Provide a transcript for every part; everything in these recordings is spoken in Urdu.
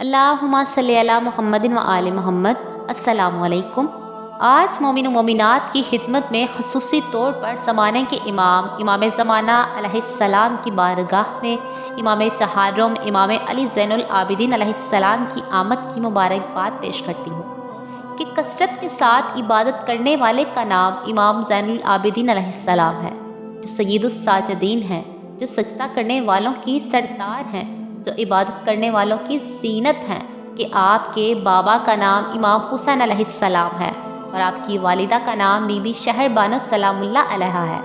اللہم صلی علی محمد و آل محمد۔ السلام علیکم۔ آج مومن و مومنات کی خدمت میں خصوصی طور پر زمانے کے امام زمانہ علیہ السلام کی بارگاہ میں امام چہارم امام علی زین العابدین علیہ السلام کی آمد کی مبارکباد پیش کرتی ہوں کہ کثرت کے ساتھ عبادت کرنے والے کا نام امام زین العابدین علیہ السلام ہے، جو سید الساجدین ہیں، جو سجدہ کرنے والوں کی سردار ہیں، جو عبادت کرنے والوں کی زینت ہیں، کہ آپ کے بابا کا نام امام حسین علیہ السلام ہے اور آپ کی والدہ کا نام بی بی شہر بانو سلام اللہ علیہا ہے۔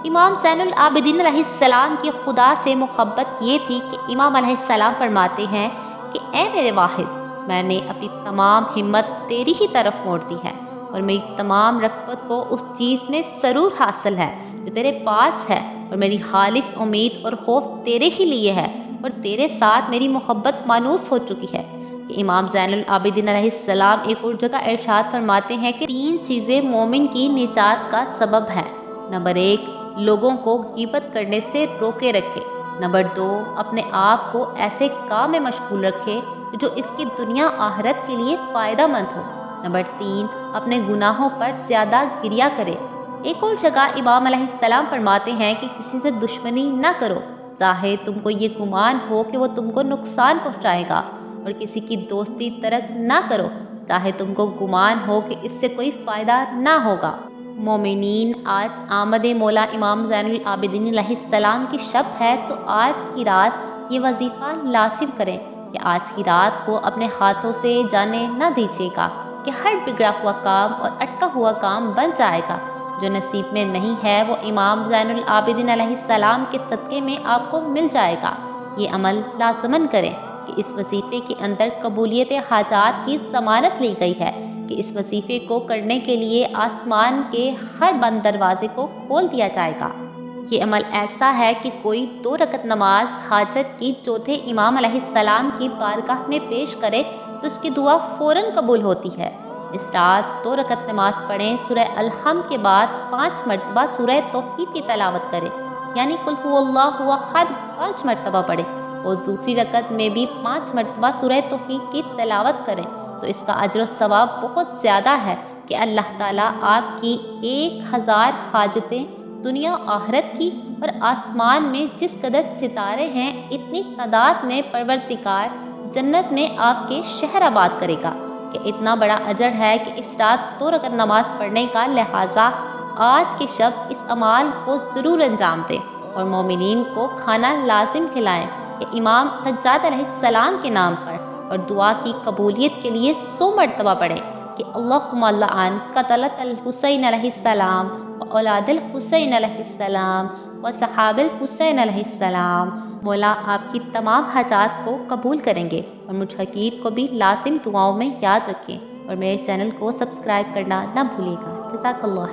امام زین العابدین علیہ السلام کی خدا سے محبت یہ تھی کہ امام علیہ السلام فرماتے ہیں کہ اے میرے واحد، میں نے اپنی تمام ہمت تیری ہی طرف موڑ دی ہے اور میری تمام رغبت کو اس چیز میں سرور حاصل ہے جو تیرے پاس ہے، اور میری خالص امید اور خوف تیرے ہی لیے ہے، اور تیرے ساتھ میری محبت مانوس ہو چکی ہے۔ کہ امام زین العابدین علیہ السلام ایک اور جگہ ارشاد فرماتے ہیں کہ 3 چیزیں مومن کی نجات کا سبب ہیں۔ نمبر 1، لوگوں کو غیبت کرنے سے روکے رکھے۔ نمبر 2، اپنے آپ کو ایسے کام میں مشغول رکھے جو اس کی دنیا آخرت کے لیے فائدہ مند ہو۔ نمبر 3، اپنے گناہوں پر زیادہ گریہ کرے۔ ایک اور جگہ امام علیہ السلام فرماتے ہیں کہ کسی سے دشمنی نہ کرو، چاہے تم کو یہ گمان ہو کہ وہ تم کو نقصان پہنچائے گا، اور کسی کی دوستی ترک نہ کرو، چاہے تم کو گمان ہو کہ اس سے کوئی فائدہ نہ ہوگا۔ مومنین، آج آمد مولا امام زین العابدین علیہ السلام کی شب ہے، تو آج کی رات یہ وظیفہ لازم کریں کہ آج کی رات کو اپنے ہاتھوں سے جانے نہ دیجیے گا، کہ ہر بگڑا ہوا کام اور اٹکا ہوا کام بن جائے گا۔ جو نصیب میں نہیں ہے وہ امام زین العابدین علیہ السلام کے صدقے میں آپ کو مل جائے گا۔ یہ عمل لازماً کریں کہ اس وظیفے کے اندر قبولیت حاجات کی ضمانت لی گئی ہے، کہ اس وظیفے کو کرنے کے لیے آسمان کے ہر بند دروازے کو کھول دیا جائے گا۔ یہ عمل ایسا ہے کہ کوئی 2 رکعت نماز حاجت کی چوتھے امام علیہ السلام کی بارگاہ میں پیش کرے تو اس کی دعا فوراً قبول ہوتی ہے۔ اس رات 2 رکعت نماز پڑھیں، سورہ الحمد کے بعد 5 مرتبہ سورہ توحید کی تلاوت کریں، یعنی قل هو اللہ احد 5 مرتبہ پڑھیں، اور دوسری رکعت میں بھی 5 مرتبہ سورہ توحید کی تلاوت کریں، تو اس کا اجر و ثواب بہت زیادہ ہے کہ اللہ تعالیٰ آپ کی 1000 حاجتیں دنیا آخرت کی اور آسمان میں جس قدر ستارے ہیں اتنی تعداد میں پروردگار جنت میں آپ کے شہر آباد کرے گا، کہ اتنا بڑا اجر ہے کہ اس رات 2 رکعت نماز پڑھنے کا، لہٰذا آج کی شب اس عمال کو ضرور انجام دیں اور مومنین کو کھانا لازم کھلائیں کہ امام سجاد علیہ السلام کے نام پر، اور دعا کی قبولیت کے لیے 100 مرتبہ پڑھیں کہ اللہم لعن قتلۃ الحسین علیہ السلام و اولاد الحسین علیہ السلام و صحاب الحسین علیہ السلام۔ مولا آپ کی تمام حاجات کو قبول کریں گے، اور مجھ حقیر کو بھی لازم دعاؤں میں یاد رکھیں، اور میرے چینل کو سبسکرائب کرنا نہ بھولیے گا۔ جزاک اللہ۔